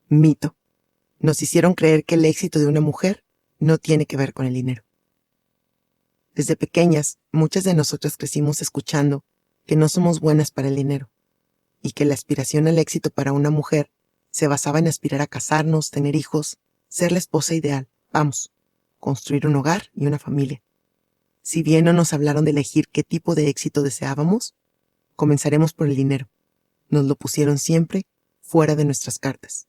Mito. Nos hicieron creer que el éxito de una mujer no tiene que ver con el dinero. Desde pequeñas, muchas de nosotras crecimos escuchando que no somos buenas para el dinero y que la aspiración al éxito para una mujer se basaba en aspirar a casarnos, tener hijos, ser la esposa ideal, vamos, construir un hogar y una familia. Si bien no nos hablaron de elegir qué tipo de éxito deseábamos, comenzaremos por el dinero. Nos lo pusieron siempre fuera de nuestras cartas.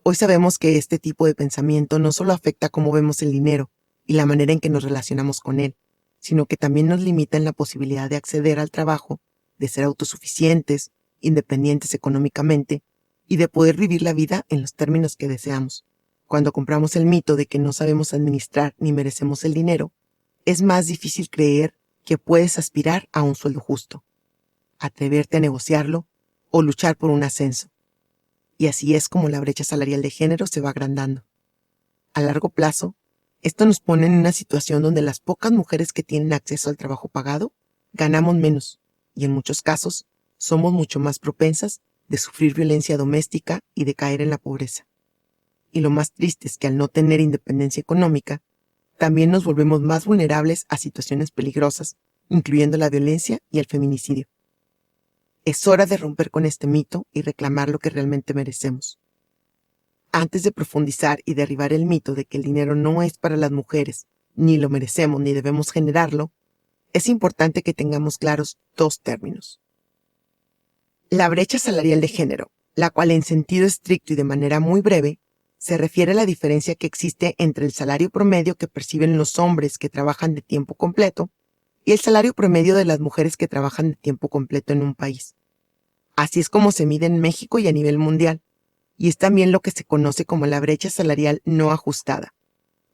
Hoy sabemos que este tipo de pensamiento no solo afecta cómo vemos el dinero y la manera en que nos relacionamos con él, sino que también nos limita en la posibilidad de acceder al trabajo, de ser autosuficientes, independientes económicamente y de poder vivir la vida en los términos que deseamos. Cuando compramos el mito de que no sabemos administrar ni merecemos el dinero, es más difícil creer que puedes aspirar a un sueldo justo, atreverte a negociarlo o luchar por un ascenso. Y así es como la brecha salarial de género se va agrandando. A largo plazo, esto nos pone en una situación donde las pocas mujeres que tienen acceso al trabajo pagado ganamos menos y en muchos casos somos mucho más propensas de sufrir violencia doméstica y de caer en la pobreza. Y lo más triste es que al no tener independencia económica, también nos volvemos más vulnerables a situaciones peligrosas, incluyendo la violencia y el feminicidio. Es hora de romper con este mito y reclamar lo que realmente merecemos. Antes de profundizar y derribar el mito de que el dinero no es para las mujeres, ni lo merecemos ni debemos generarlo, es importante que tengamos claros dos términos. La brecha salarial de género, la cual en sentido estricto y de manera muy breve, se refiere a la diferencia que existe entre el salario promedio que perciben los hombres que trabajan de tiempo completo y el salario promedio de las mujeres que trabajan de tiempo completo en un país. Así es como se mide en México y a nivel mundial, y es también lo que se conoce como la brecha salarial no ajustada,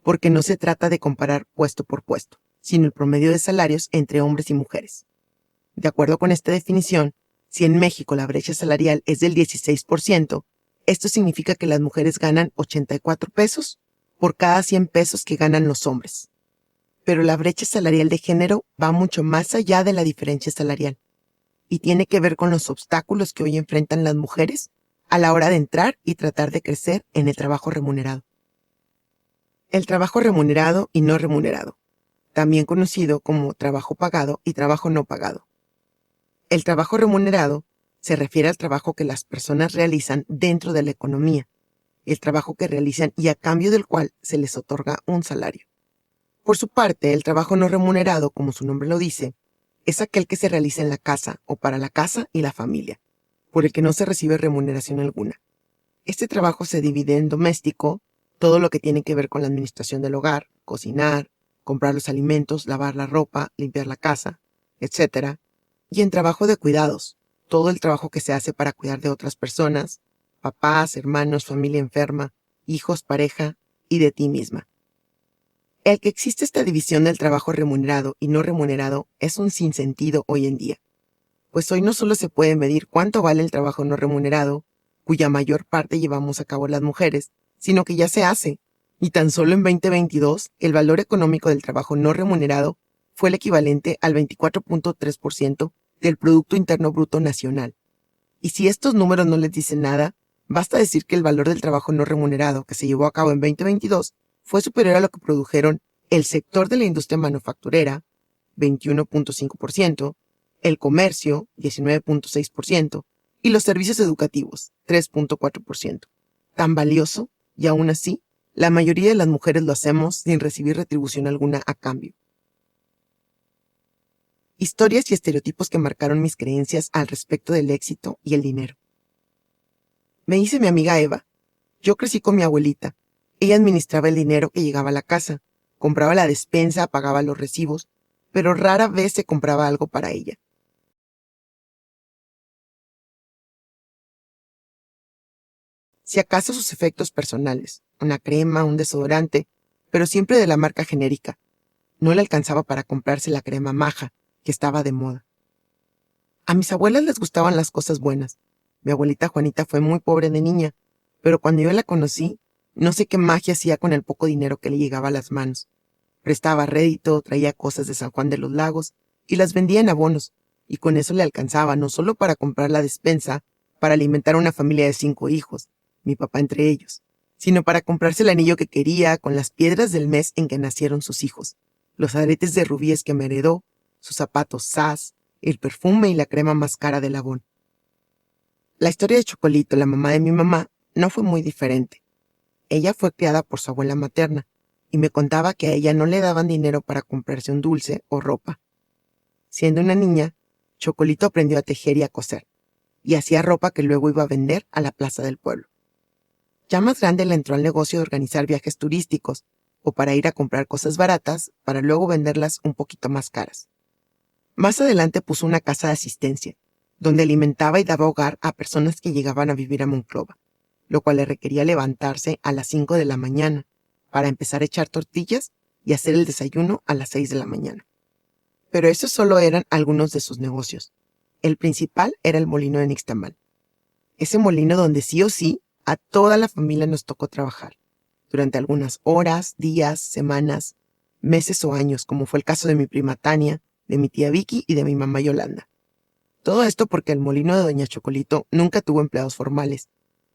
porque no se trata de comparar puesto por puesto, sino el promedio de salarios entre hombres y mujeres. De acuerdo con esta definición, si en México la brecha salarial es del 16%, esto significa que las mujeres ganan 84 pesos por cada 100 pesos que ganan los hombres. Pero la brecha salarial de género va mucho más allá de la diferencia salarial y tiene que ver con los obstáculos que hoy enfrentan las mujeres a la hora de entrar y tratar de crecer en el trabajo remunerado. El trabajo remunerado y no remunerado, también conocido como trabajo pagado y trabajo no pagado. El trabajo remunerado se refiere al trabajo que las personas realizan dentro de la economía, el trabajo que realizan y a cambio del cual se les otorga un salario. Por su parte, el trabajo no remunerado, como su nombre lo dice, es aquel que se realiza en la casa o para la casa y la familia, por el que no se recibe remuneración alguna. Este trabajo se divide en doméstico, todo lo que tiene que ver con la administración del hogar, cocinar, comprar los alimentos, lavar la ropa, limpiar la casa, etc. Y en trabajo de cuidados, todo el trabajo que se hace para cuidar de otras personas, papás, hermanos, familia enferma, hijos, pareja y de ti misma. El que existe esta división del trabajo remunerado y no remunerado es un sinsentido hoy en día, pues hoy no solo se puede medir cuánto vale el trabajo no remunerado, cuya mayor parte llevamos a cabo las mujeres, sino que ya se hace, y tan solo en 2022 el valor económico del trabajo no remunerado fue el equivalente al 24.3% del Producto Interno Bruto Nacional. Y si estos números no les dicen nada, basta decir que el valor del trabajo no remunerado que se llevó a cabo en 2022 fue superior a lo que produjeron el sector de la industria manufacturera, 21.5%, el comercio, 19.6%, y los servicios educativos, 3.4%. Tan valioso, y aún así, la mayoría de las mujeres lo hacemos sin recibir retribución alguna a cambio. Historias y estereotipos que marcaron mis creencias al respecto del éxito y el dinero. Me dice mi amiga Eva. Yo crecí con mi abuelita. Ella administraba el dinero que llegaba a la casa, compraba la despensa, pagaba los recibos, pero rara vez se compraba algo para ella. Si acaso sus efectos personales, una crema, un desodorante, pero siempre de la marca genérica. No le alcanzaba para comprarse la crema Maja, que estaba de moda. A mis abuelas les gustaban las cosas buenas. Mi abuelita Juanita fue muy pobre de niña, pero cuando yo la conocí, no sé qué magia hacía con el poco dinero que le llegaba a las manos. Prestaba rédito, traía cosas de San Juan de los Lagos y las vendía en abonos, y con eso le alcanzaba no solo para comprar la despensa, para alimentar a una familia de 5 hijos, mi papá entre ellos, sino para comprarse el anillo que quería con las piedras del mes en que nacieron sus hijos, los aretes de rubíes que me heredó, sus zapatos Sass, el perfume y la crema más cara de Avon. La historia de Chocolito, la mamá de mi mamá, no fue muy diferente. Ella fue criada por su abuela materna y me contaba que a ella no le daban dinero para comprarse un dulce o ropa. Siendo una niña, Chocolito aprendió a tejer y a coser, y hacía ropa que luego iba a vender a la plaza del pueblo. Ya más grande le entró al negocio de organizar viajes turísticos o para ir a comprar cosas baratas para luego venderlas un poquito más caras. Más adelante puso una casa de asistencia, donde alimentaba y daba hogar a personas que llegaban a vivir a Monclova, lo cual le requería levantarse a las 5 de la mañana para empezar a echar tortillas y hacer el desayuno a las 6 de la mañana. Pero esos solo eran algunos de sus negocios. El principal era el molino de Nixtamal. Ese molino donde sí o sí a toda la familia nos tocó trabajar, durante algunas horas, días, semanas, meses o años, como fue el caso de mi prima Tania, de mi tía Vicky y de mi mamá Yolanda. Todo esto porque el molino de Doña Chocolito nunca tuvo empleados formales.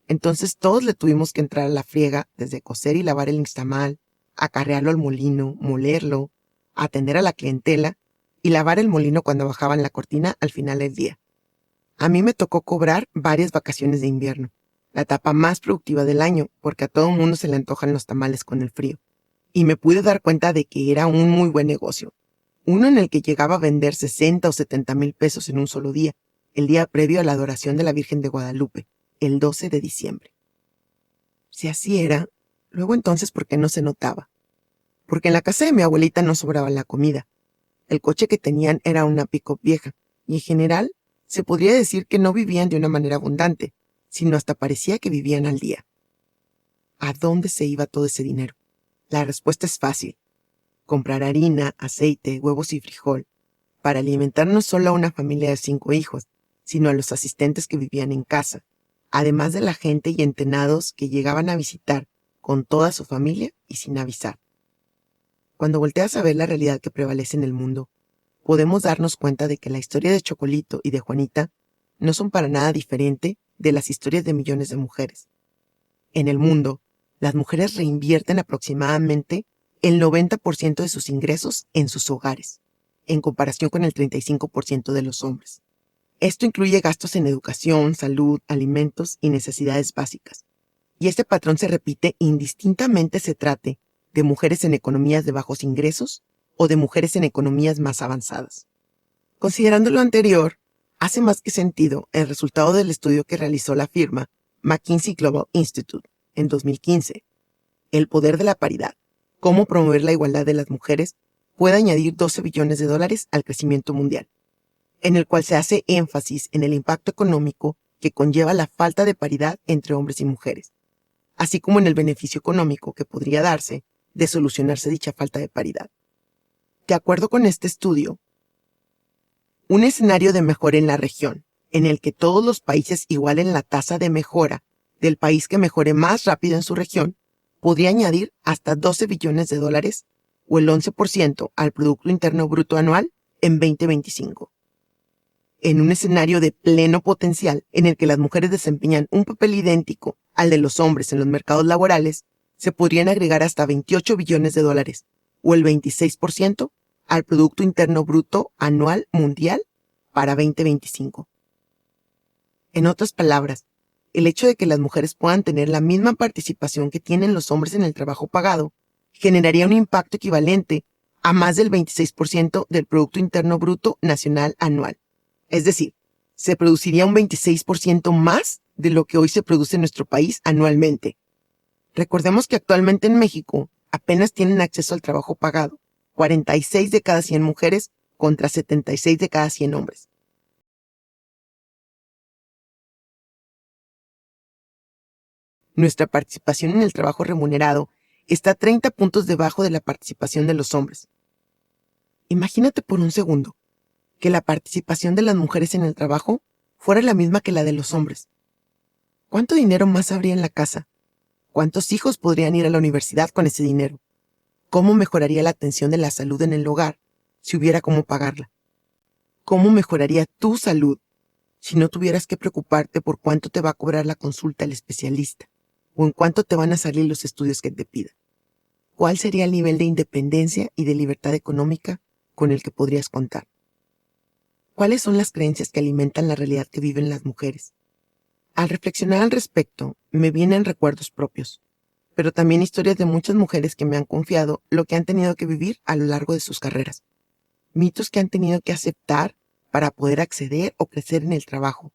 Entonces todos le tuvimos que entrar a la friega, desde coser y lavar el nixtamal, acarrearlo al molino, molerlo, atender a la clientela y lavar el molino cuando bajaban la cortina al final del día. A mí me tocó cobrar varias vacaciones de invierno, la etapa más productiva del año, porque a todo mundo se le antojan los tamales con el frío. Y me pude dar cuenta de que era un muy buen negocio. Uno en el que llegaba a vender 60 o 70 mil pesos en un solo día, el día previo a la adoración de la Virgen de Guadalupe, el 12 de diciembre. Si así era, luego entonces ¿por qué no se notaba? Porque en la casa de mi abuelita no sobraba la comida. El coche que tenían era una pick-up vieja, y en general se podría decir que no vivían de una manera abundante, sino hasta parecía que vivían al día. ¿A dónde se iba todo ese dinero? La respuesta es fácil. Comprar harina, aceite, huevos y frijol, para alimentar no solo a una familia de 5 hijos, sino a los asistentes que vivían en casa, además de la gente y entenados que llegaban a visitar con toda su familia y sin avisar. Cuando volteas a ver la realidad que prevalece en el mundo, podemos darnos cuenta de que la historia de Chocolito y de Juanita no son para nada diferente de las historias de millones de mujeres. En el mundo, las mujeres reinvierten aproximadamente el 90% de sus ingresos en sus hogares, en comparación con el 35% de los hombres. Esto incluye gastos en educación, salud, alimentos y necesidades básicas. Y este patrón se repite indistintamente se trate de mujeres en economías de bajos ingresos o de mujeres en economías más avanzadas. Considerando lo anterior, hace más que sentido el resultado del estudio que realizó la firma McKinsey Global Institute en 2015. El poder de la paridad, cómo promover la igualdad de las mujeres, puede añadir $12 billones al crecimiento mundial, en el cual se hace énfasis en el impacto económico que conlleva la falta de paridad entre hombres y mujeres, así como en el beneficio económico que podría darse de solucionarse dicha falta de paridad. De acuerdo con este estudio, un escenario de mejora en la región, en el que todos los países igualen la tasa de mejora del país que mejore más rápido en su región, podría añadir hasta $12 billones o el 11% al Producto Interno Bruto anual en 2025. En un escenario de pleno potencial en el que las mujeres desempeñan un papel idéntico al de los hombres en los mercados laborales, se podrían agregar hasta $28 billones o el 26% al Producto Interno Bruto anual mundial para 2025. En otras palabras, el hecho de que las mujeres puedan tener la misma participación que tienen los hombres en el trabajo pagado generaría un impacto equivalente a más del 26% del Producto Interno Bruto nacional anual. Es decir, se produciría un 26% más de lo que hoy se produce en nuestro país anualmente. Recordemos que actualmente en México apenas tienen acceso al trabajo pagado 46 de cada 100 mujeres contra 76 de cada 100 hombres. Nuestra participación en el trabajo remunerado está 30 puntos debajo de la participación de los hombres. Imagínate por un segundo que la participación de las mujeres en el trabajo fuera la misma que la de los hombres. ¿Cuánto dinero más habría en la casa? ¿Cuántos hijos podrían ir a la universidad con ese dinero? ¿Cómo mejoraría la atención de la salud en el hogar si hubiera cómo pagarla? ¿Cómo mejoraría tu salud si no tuvieras que preocuparte por cuánto te va a cobrar la consulta el especialista? ¿O en cuánto te van a salir los estudios que te pidan? ¿Cuál sería el nivel de independencia y de libertad económica con el que podrías contar? ¿Cuáles son las creencias que alimentan la realidad que viven las mujeres? Al reflexionar al respecto, me vienen recuerdos propios, pero también historias de muchas mujeres que me han confiado lo que han tenido que vivir a lo largo de sus carreras. Mitos que han tenido que aceptar para poder acceder o crecer en el trabajo.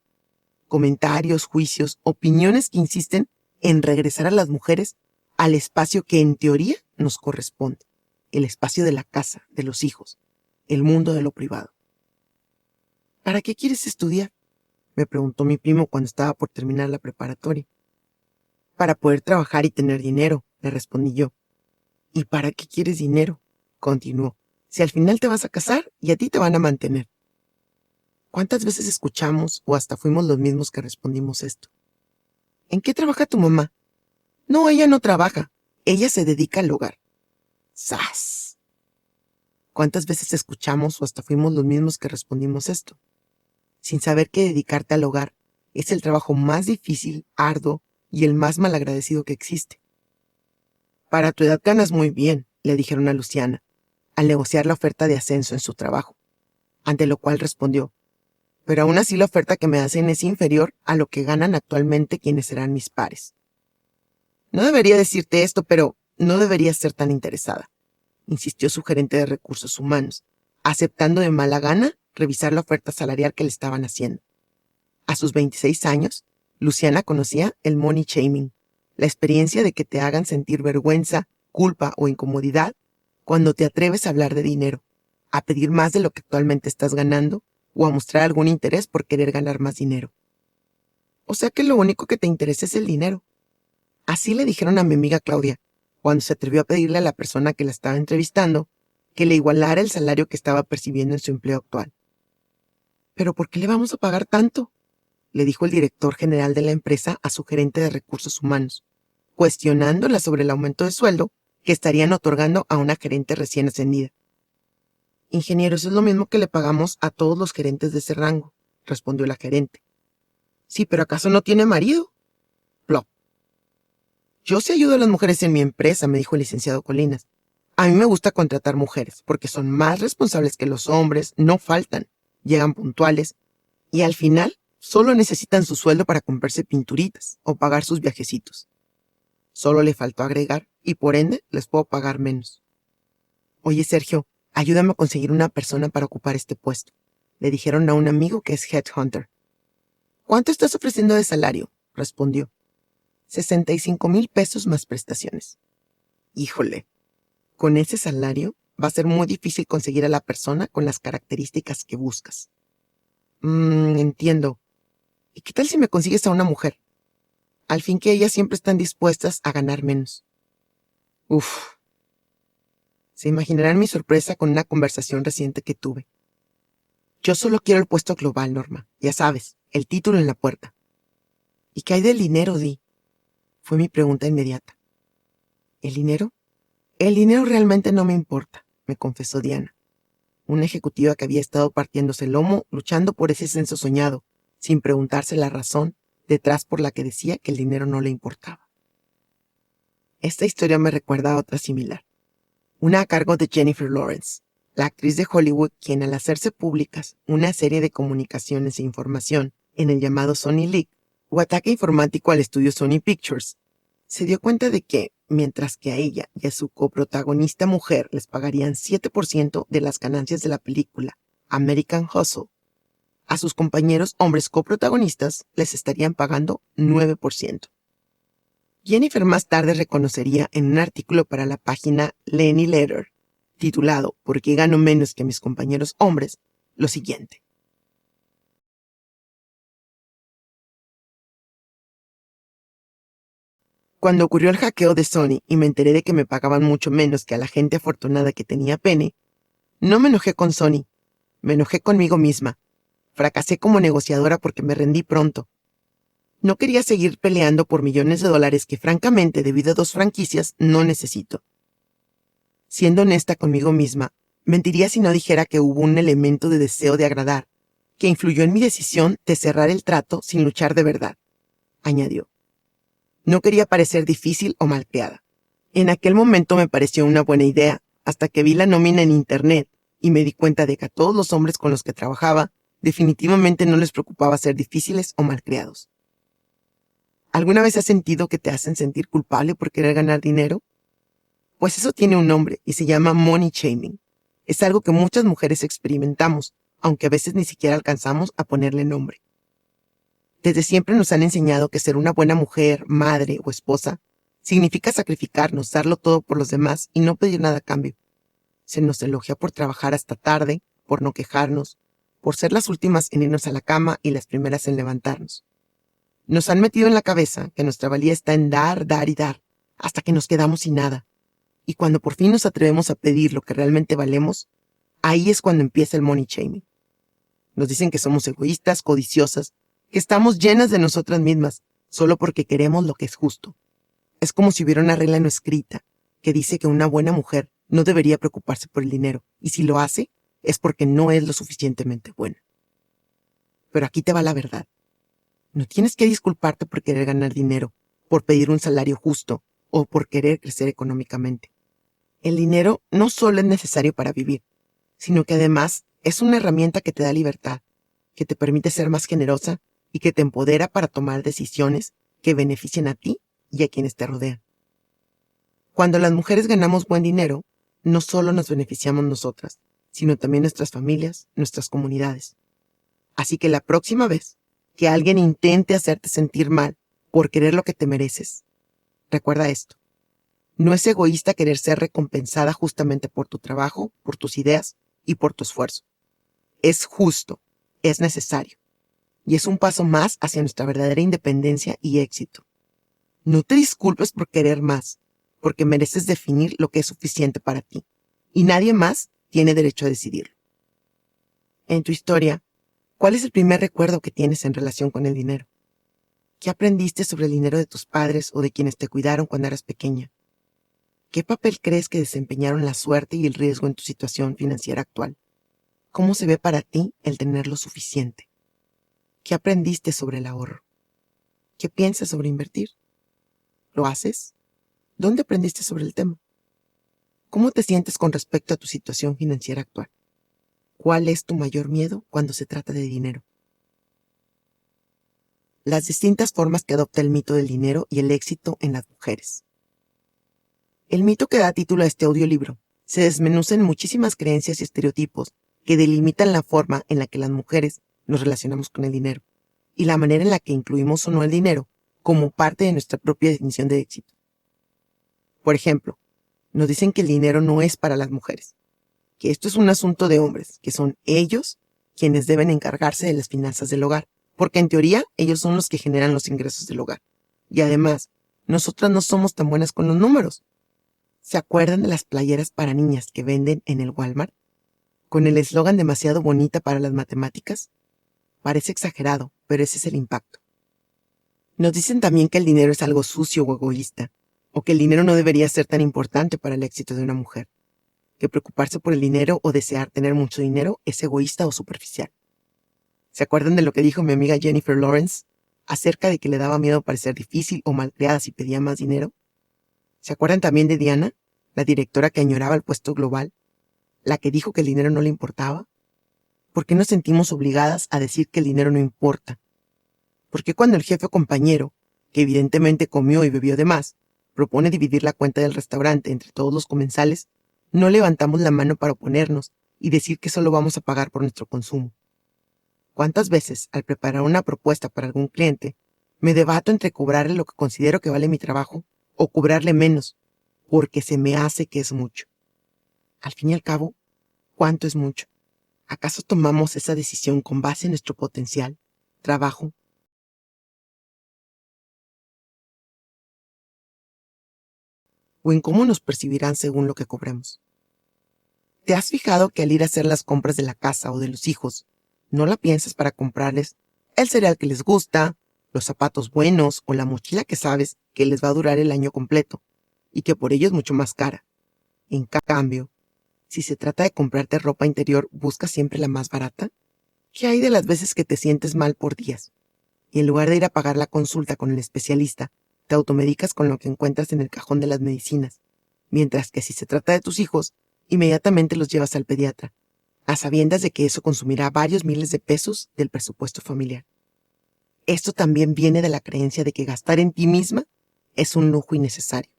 Comentarios, juicios, opiniones que insisten en regresar a las mujeres al espacio que en teoría nos corresponde, el espacio de la casa, de los hijos, el mundo de lo privado. ¿Para qué quieres estudiar?, me preguntó mi primo cuando estaba por terminar la preparatoria. Para poder trabajar y tener dinero, le respondí yo. ¿Y para qué quieres dinero?, continuó. Si al final te vas a casar y a ti te van a mantener. ¿Cuántas veces escuchamos o hasta fuimos los mismos que respondimos esto? ¿En qué trabaja tu mamá? No, ella no trabaja. Ella se dedica al hogar. ¡Sas! ¿Cuántas veces escuchamos o hasta fuimos los mismos que respondimos esto? Sin saber que dedicarte al hogar es el trabajo más difícil, arduo y el más malagradecido que existe. Para tu edad ganas muy bien, le dijeron a Luciana, al negociar la oferta de ascenso en su trabajo, ante lo cual respondió, pero aún así la oferta que me hacen es inferior a lo que ganan actualmente quienes serán mis pares. No debería decirte esto, pero no deberías ser tan interesada, insistió su gerente de recursos humanos, aceptando de mala gana revisar la oferta salarial que le estaban haciendo. A sus 26 años, Luciana conocía el money shaming, la experiencia de que te hagan sentir vergüenza, culpa o incomodidad cuando te atreves a hablar de dinero, a pedir más de lo que actualmente estás ganando o a mostrar algún interés por querer ganar más dinero. O sea que lo único que te interesa es el dinero. Así le dijeron a mi amiga Claudia, cuando se atrevió a pedirle a la persona que la estaba entrevistando que le igualara el salario que estaba percibiendo en su empleo actual. ¿Pero por qué le vamos a pagar tanto?, le dijo el director general de la empresa a su gerente de recursos humanos, cuestionándola sobre el aumento de sueldo que estarían otorgando a una gerente recién ascendida. Ingeniero, eso es lo mismo que le pagamos a todos los gerentes de ese rango, respondió la gerente. Sí, pero ¿acaso no tiene marido? Plop. Yo sí ayudo a las mujeres en mi empresa, me dijo el licenciado Colinas. A mí me gusta contratar mujeres porque son más responsables que los hombres, no faltan, llegan puntuales y al final solo necesitan su sueldo para comprarse pinturitas o pagar sus viajecitos. Solo le faltó agregar y por ende les puedo pagar menos. Oye, Sergio, ayúdame a conseguir una persona para ocupar este puesto, le dijeron a un amigo que es headhunter. ¿Cuánto estás ofreciendo de salario?, respondió. 65,000 pesos más prestaciones. Híjole, con ese salario va a ser muy difícil conseguir a la persona con las características que buscas. Entiendo. ¿Y qué tal si me consigues a una mujer? Al fin que ellas siempre están dispuestas a ganar menos. Uf. Se imaginarán mi sorpresa con una conversación reciente que tuve. Yo solo quiero el puesto global, Norma. Ya sabes, el título en la puerta. ¿Y qué hay del dinero, Di? Fue mi pregunta inmediata. ¿El dinero? El dinero realmente no me importa, me confesó Diana, una ejecutiva que había estado partiéndose el lomo luchando por ese ascenso soñado, sin preguntarse la razón detrás por la que decía que el dinero no le importaba. Esta historia me recuerda a otra similar, una a cargo de Jennifer Lawrence, la actriz de Hollywood quien al hacerse públicas una serie de comunicaciones e información en el llamado Sony Leak o ataque informático al estudio Sony Pictures, se dio cuenta de que, mientras que a ella y a su coprotagonista mujer les pagarían 7% de las ganancias de la película American Hustle, a sus compañeros hombres coprotagonistas les estarían pagando 9%. Jennifer más tarde reconocería en un artículo para la página Lenny Letter, titulado ¿Por qué gano menos que mis compañeros hombres?, lo siguiente. Cuando ocurrió el hackeo de Sony y me enteré de que me pagaban mucho menos que a la gente afortunada que tenía pene, no me enojé con Sony, me enojé conmigo misma. Fracasé como negociadora porque me rendí pronto. No quería seguir peleando por millones de dólares que francamente, debido a 2 franquicias, no necesito. Siendo honesta conmigo misma, mentiría si no dijera que hubo un elemento de deseo de agradar, que influyó en mi decisión de cerrar el trato sin luchar de verdad, añadió. No quería parecer difícil o malcriada. En aquel momento me pareció una buena idea, hasta que vi la nómina en internet y me di cuenta de que a todos los hombres con los que trabajaba definitivamente no les preocupaba ser difíciles o malcriados. ¿Alguna vez has sentido que te hacen sentir culpable por querer ganar dinero? Pues eso tiene un nombre y se llama money shaming. Es algo que muchas mujeres experimentamos, aunque a veces ni siquiera alcanzamos a ponerle nombre. Desde siempre nos han enseñado que ser una buena mujer, madre o esposa significa sacrificarnos, darlo todo por los demás y no pedir nada a cambio. Se nos elogia por trabajar hasta tarde, por no quejarnos, por ser las últimas en irnos a la cama y las primeras en levantarnos. Nos han metido en la cabeza que nuestra valía está en dar, dar y dar, hasta que nos quedamos sin nada. Y cuando por fin nos atrevemos a pedir lo que realmente valemos, ahí es cuando empieza el money shaming. Nos dicen que somos egoístas, codiciosas, que estamos llenas de nosotras mismas, solo porque queremos lo que es justo. Es como si hubiera una regla no escrita, que dice que una buena mujer no debería preocuparse por el dinero, y si lo hace, es porque no es lo suficientemente buena. Pero aquí te va la verdad. No tienes que disculparte por querer ganar dinero, por pedir un salario justo, o por querer crecer económicamente. El dinero no solo es necesario para vivir, sino que además es una herramienta que te da libertad, que te permite ser más generosa y que te empodera para tomar decisiones que beneficien a ti y a quienes te rodean. Cuando las mujeres ganamos buen dinero, no solo nos beneficiamos nosotras, sino también nuestras familias, nuestras comunidades. Así que la próxima vez que alguien intente hacerte sentir mal por querer lo que te mereces, recuerda esto. No es egoísta querer ser recompensada justamente por tu trabajo, por tus ideas y por tu esfuerzo. Es justo, es necesario, y es un paso más hacia nuestra verdadera independencia y éxito. No te disculpes por querer más, porque mereces definir lo que es suficiente para ti, y nadie más tiene derecho a decidirlo. En tu historia, ¿cuál es el primer recuerdo que tienes en relación con el dinero? ¿Qué aprendiste sobre el dinero de tus padres o de quienes te cuidaron cuando eras pequeña? ¿Qué papel crees que desempeñaron la suerte y el riesgo en tu situación financiera actual? ¿Cómo se ve para ti el tener lo suficiente? ¿Qué aprendiste sobre el ahorro? ¿Qué piensas sobre invertir? ¿Lo haces? ¿Dónde aprendiste sobre el tema? ¿Cómo te sientes con respecto a tu situación financiera actual? ¿Cuál es tu mayor miedo cuando se trata de dinero? Las distintas formas que adopta el mito del dinero y el éxito en las mujeres. El mito que da título a este audiolibro se desmenuza en muchísimas creencias y estereotipos que delimitan la forma en la que las mujeres nos relacionamos con el dinero y la manera en la que incluimos o no el dinero como parte de nuestra propia definición de éxito. Por ejemplo, nos dicen que el dinero no es para las mujeres, que esto es un asunto de hombres, que son ellos quienes deben encargarse de las finanzas del hogar, porque en teoría ellos son los que generan los ingresos del hogar. Y además, nosotras no somos tan buenas con los números. ¿Se acuerdan de las playeras para niñas que venden en el Walmart? Con el eslogan demasiado bonita para las matemáticas. Parece exagerado, pero ese es el impacto. Nos dicen también que el dinero es algo sucio o egoísta, o que el dinero no debería ser tan importante para el éxito de una mujer, que preocuparse por el dinero o desear tener mucho dinero es egoísta o superficial. ¿Se acuerdan de lo que dijo mi amiga Jennifer Lawrence acerca de que le daba miedo parecer difícil o malcriada si pedía más dinero? ¿Se acuerdan también de Diana, la directora que añoraba el puesto global, la que dijo que el dinero no le importaba? ¿Por qué nos sentimos obligadas a decir que el dinero no importa? ¿Por qué cuando el jefe o compañero, que evidentemente comió y bebió de más, propone dividir la cuenta del restaurante entre todos los comensales, no levantamos la mano para oponernos y decir que solo vamos a pagar por nuestro consumo? ¿Cuántas veces, al preparar una propuesta para algún cliente, me debato entre cobrarle lo que considero que vale mi trabajo o cobrarle menos, porque se me hace que es mucho? Al fin y al cabo, ¿cuánto es mucho? ¿Acaso tomamos esa decisión con base en nuestro potencial, trabajo, o en cómo nos percibirán según lo que cobremos? ¿Te has fijado que al ir a hacer las compras de la casa o de los hijos, no la piensas para comprarles el cereal que les gusta, los zapatos buenos o la mochila que sabes que les va a durar el año completo y que por ello es mucho más cara? En cambio, si se trata de comprarte ropa interior, ¿buscas siempre la más barata? ¿Qué hay de las veces que te sientes mal por días y en lugar de ir a pagar la consulta con el especialista, te automedicas con lo que encuentras en el cajón de las medicinas, mientras que si se trata de tus hijos, inmediatamente los llevas al pediatra, a sabiendas de que eso consumirá varios miles de pesos del presupuesto familiar. Esto también viene de la creencia de que gastar en ti misma es un lujo innecesario.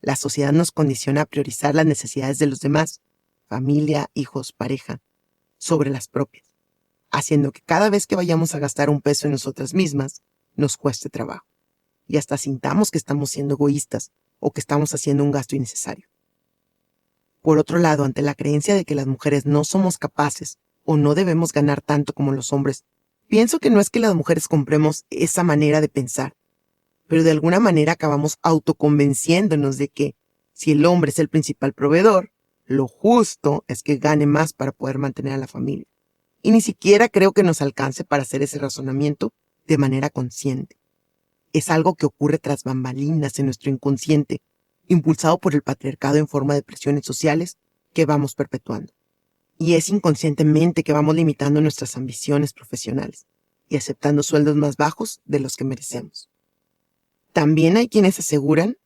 La sociedad nos condiciona a priorizar las necesidades de los demás, familia, hijos, pareja, sobre las propias, haciendo que cada vez que vayamos a gastar un peso en nosotras mismas, nos cueste trabajo, y hasta sintamos que estamos siendo egoístas o que estamos haciendo un gasto innecesario. Por otro lado, ante la creencia de que las mujeres no somos capaces o no debemos ganar tanto como los hombres, pienso que no es que las mujeres compremos esa manera de pensar, pero de alguna manera acabamos autoconvenciéndonos de que, si el hombre es el principal proveedor, lo justo es que gane más para poder mantener a la familia. Y ni siquiera creo que nos alcance para hacer ese razonamiento de manera consciente. Es algo que ocurre tras bambalinas en nuestro inconsciente, impulsado por el patriarcado en forma de presiones sociales que vamos perpetuando. Y es inconscientemente que vamos limitando nuestras ambiciones profesionales y aceptando sueldos más bajos de los que merecemos. También hay quienes aseguran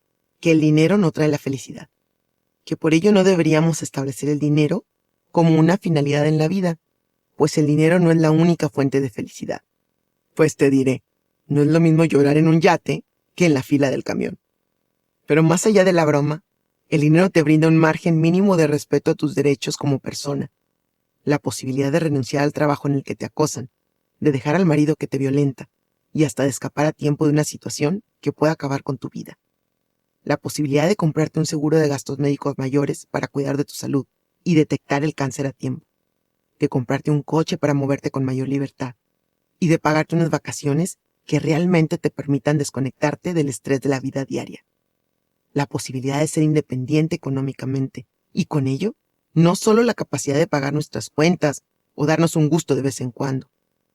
que el dinero no trae la felicidad, que por ello no deberíamos establecer el dinero como una finalidad en la vida, pues el dinero no es la única fuente de felicidad. Pues te diré, no es lo mismo llorar en un yate que en la fila del camión. Pero más allá de la broma, el dinero te brinda un margen mínimo de respeto a tus derechos como persona, la posibilidad de renunciar al trabajo en el que te acosan, de dejar al marido que te violenta y hasta de escapar a tiempo de una situación que pueda acabar con tu vida. La posibilidad de comprarte un seguro de gastos médicos mayores para cuidar de tu salud y detectar el cáncer a tiempo, de comprarte un coche para moverte con mayor libertad y de pagarte unas vacaciones que realmente te permitan desconectarte del estrés de la vida diaria. La posibilidad de ser independiente económicamente y con ello, no solo la capacidad de pagar nuestras cuentas o darnos un gusto de vez en cuando,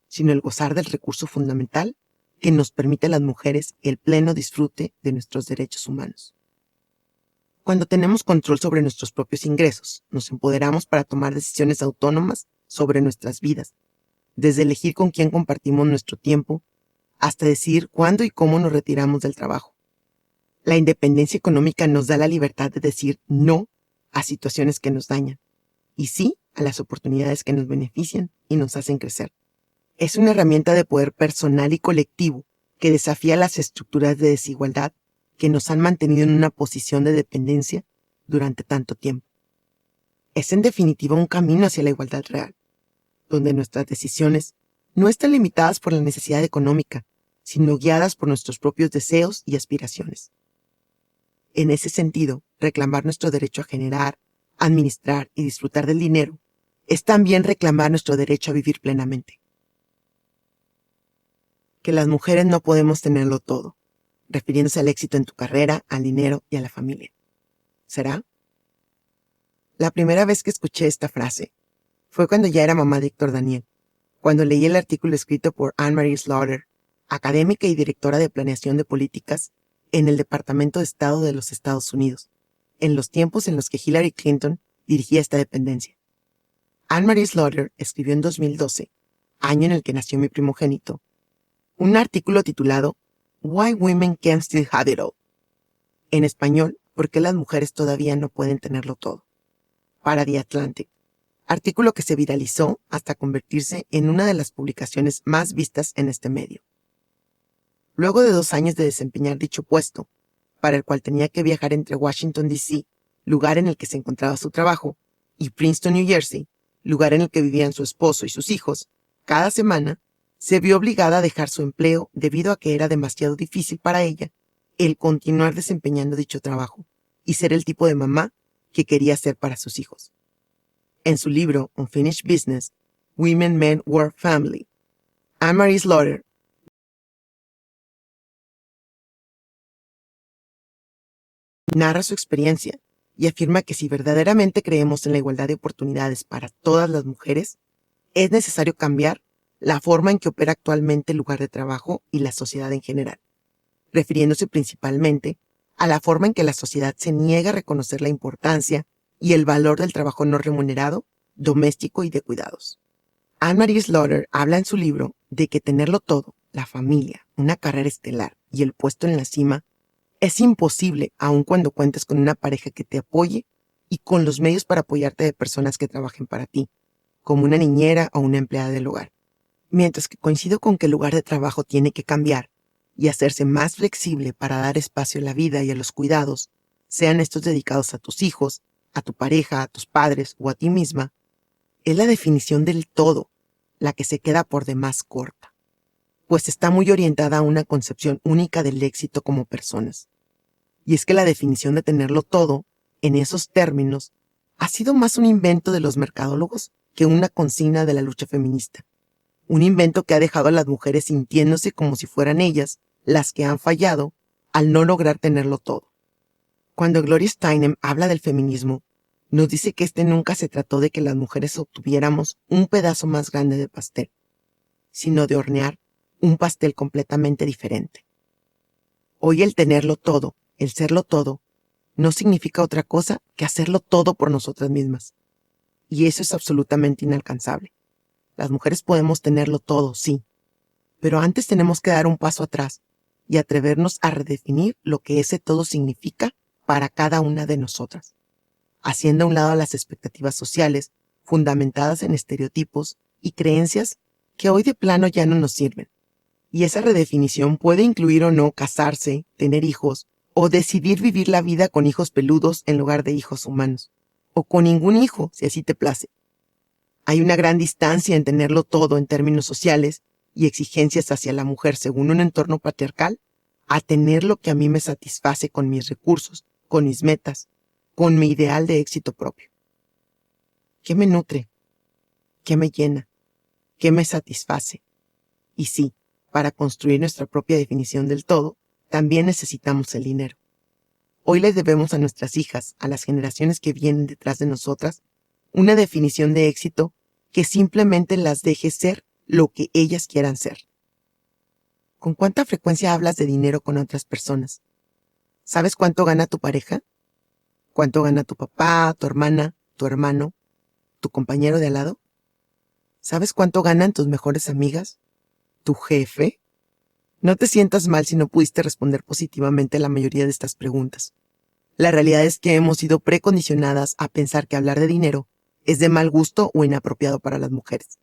sino el gozar del recurso fundamental que nos permite a las mujeres el pleno disfrute de nuestros derechos humanos. Cuando tenemos control sobre nuestros propios ingresos, nos empoderamos para tomar decisiones autónomas sobre nuestras vidas, desde elegir con quién compartimos nuestro tiempo, hasta decidir cuándo y cómo nos retiramos del trabajo. La independencia económica nos da la libertad de decir no a situaciones que nos dañan, y sí a las oportunidades que nos benefician y nos hacen crecer. Es una herramienta de poder personal y colectivo que desafía las estructuras de desigualdad que nos han mantenido en una posición de dependencia durante tanto tiempo. Es en definitiva un camino hacia la igualdad real, donde nuestras decisiones no están limitadas por la necesidad económica, sino guiadas por nuestros propios deseos y aspiraciones. En ese sentido, reclamar nuestro derecho a generar, administrar y disfrutar del dinero es también reclamar nuestro derecho a vivir plenamente. Que las mujeres no podemos tenerlo todo, refiriéndose al éxito en tu carrera, al dinero y a la familia. ¿Será? La primera vez que escuché esta frase fue cuando ya era mamá de Héctor Daniel, cuando leí el artículo escrito por Anne-Marie Slaughter, académica y directora de planeación de políticas en el Departamento de Estado de los Estados Unidos, en los tiempos en los que Hillary Clinton dirigía esta dependencia. Anne-Marie Slaughter escribió en 2012, año en el que nació mi primogénito, un artículo titulado Why Women Can't Still Have It All. En español, ¿por qué las mujeres todavía no pueden tenerlo todo? Para The Atlantic, artículo que se viralizó hasta convertirse en una de las publicaciones más vistas en este medio. Luego de 2 años de desempeñar dicho puesto, para el cual tenía que viajar entre Washington, D.C., lugar en el que se encontraba su trabajo, y Princeton, New Jersey, lugar en el que vivían su esposo y sus hijos, cada semana, se vio obligada a dejar su empleo debido a que era demasiado difícil para ella el continuar desempeñando dicho trabajo y ser el tipo de mamá que quería ser para sus hijos. En su libro Unfinished Business, Women, Men, Work, Family, Anne-Marie Slaughter narra su experiencia y afirma que si verdaderamente creemos en la igualdad de oportunidades para todas las mujeres, es necesario cambiar la forma en que opera actualmente el lugar de trabajo y la sociedad en general, refiriéndose principalmente a la forma en que la sociedad se niega a reconocer la importancia y el valor del trabajo no remunerado, doméstico y de cuidados. Anne-Marie Slaughter habla en su libro de que tenerlo todo, la familia, una carrera estelar, y el puesto en la cima es imposible aun cuando cuentes con una pareja que te apoye y con los medios para apoyarte de personas que trabajen para ti, como una niñera o una empleada del hogar. Mientras que coincido con que el lugar de trabajo tiene que cambiar y hacerse más flexible para dar espacio a la vida y a los cuidados, sean estos dedicados a tus hijos, a tu pareja, a tus padres o a ti misma, es la definición del todo la que se queda por demás corta, pues está muy orientada a una concepción única del éxito como personas. Y es que la definición de tenerlo todo, en esos términos, ha sido más un invento de los mercadólogos que una consigna de la lucha feminista. Un invento que ha dejado a las mujeres sintiéndose como si fueran ellas las que han fallado al no lograr tenerlo todo. Cuando Gloria Steinem habla del feminismo, nos dice que nunca se trató de que las mujeres obtuviéramos un pedazo más grande de pastel, sino de hornear un pastel completamente diferente. Hoy el tenerlo todo, el serlo todo, no significa otra cosa que hacerlo todo por nosotras mismas. Y eso es absolutamente inalcanzable. Las mujeres podemos tenerlo todo, sí, pero antes tenemos que dar un paso atrás y atrevernos a redefinir lo que ese todo significa para cada una de nosotras, haciendo a un lado las expectativas sociales fundamentadas en estereotipos y creencias que hoy de plano ya no nos sirven. Y esa redefinición puede incluir o no casarse, tener hijos, o decidir vivir la vida con hijos peludos en lugar de hijos humanos, o con ningún hijo, si así te place. Hay una gran distancia en tenerlo todo en términos sociales y exigencias hacia la mujer según un entorno patriarcal, a tener lo que a mí me satisface con mis recursos, con mis metas, con mi ideal de éxito propio. ¿Qué me nutre? ¿Qué me llena? ¿Qué me satisface? Y sí, para construir nuestra propia definición del todo, también necesitamos el dinero. Hoy les debemos a nuestras hijas, a las generaciones que vienen detrás de nosotras, una definición de éxito que simplemente las deje ser lo que ellas quieran ser. ¿Con cuánta frecuencia hablas de dinero con otras personas? ¿Sabes cuánto gana tu pareja? ¿Cuánto gana tu papá, tu hermana, tu hermano, tu compañero de al lado? ¿Sabes cuánto ganan tus mejores amigas? ¿Tu jefe? No te sientas mal si no pudiste responder positivamente a la mayoría de estas preguntas. La realidad es que hemos sido precondicionadas a pensar que hablar de dinero es de mal gusto o inapropiado para las mujeres.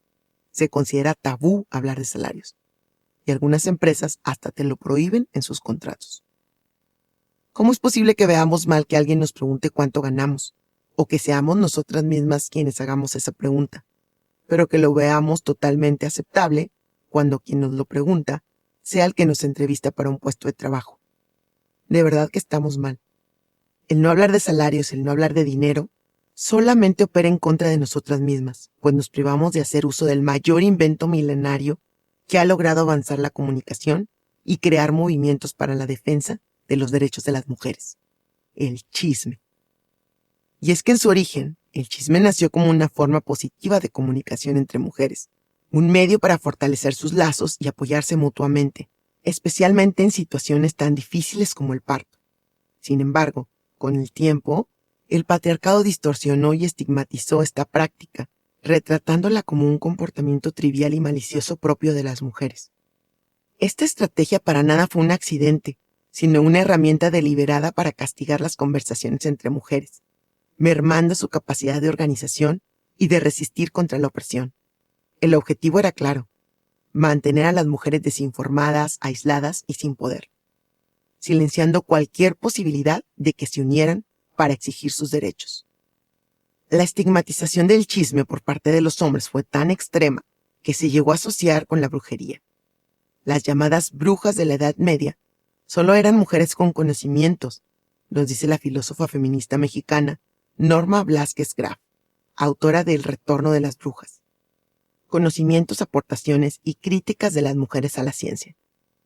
Se considera tabú hablar de salarios. Y algunas empresas hasta te lo prohíben en sus contratos. ¿Cómo es posible que veamos mal que alguien nos pregunte cuánto ganamos? O que seamos nosotras mismas quienes hagamos esa pregunta, pero que lo veamos totalmente aceptable cuando quien nos lo pregunta sea el que nos entrevista para un puesto de trabajo? De verdad que estamos mal. El no hablar de salarios, el no hablar de dinero, solamente opera en contra de nosotras mismas, pues nos privamos de hacer uso del mayor invento milenario que ha logrado avanzar la comunicación y crear movimientos para la defensa de los derechos de las mujeres: el chisme. Y es que en su origen, el chisme nació como una forma positiva de comunicación entre mujeres, un medio para fortalecer sus lazos y apoyarse mutuamente, especialmente en situaciones tan difíciles como el parto. Sin embargo, con el tiempo, el patriarcado distorsionó y estigmatizó esta práctica, retratándola como un comportamiento trivial y malicioso propio de las mujeres. Esta estrategia para nada fue un accidente, sino una herramienta deliberada para castigar las conversaciones entre mujeres, mermando su capacidad de organización y de resistir contra la opresión. El objetivo era claro: mantener a las mujeres desinformadas, aisladas y sin poder, silenciando cualquier posibilidad de que se unieran para exigir sus derechos. La estigmatización del chisme por parte de los hombres fue tan extrema que se llegó a asociar con la brujería. Las llamadas brujas de la Edad Media solo eran mujeres con conocimientos, nos dice la filósofa feminista mexicana Norma Blázquez Graf, autora de El retorno de las brujas. Conocimientos, aportaciones y críticas de las mujeres a la ciencia.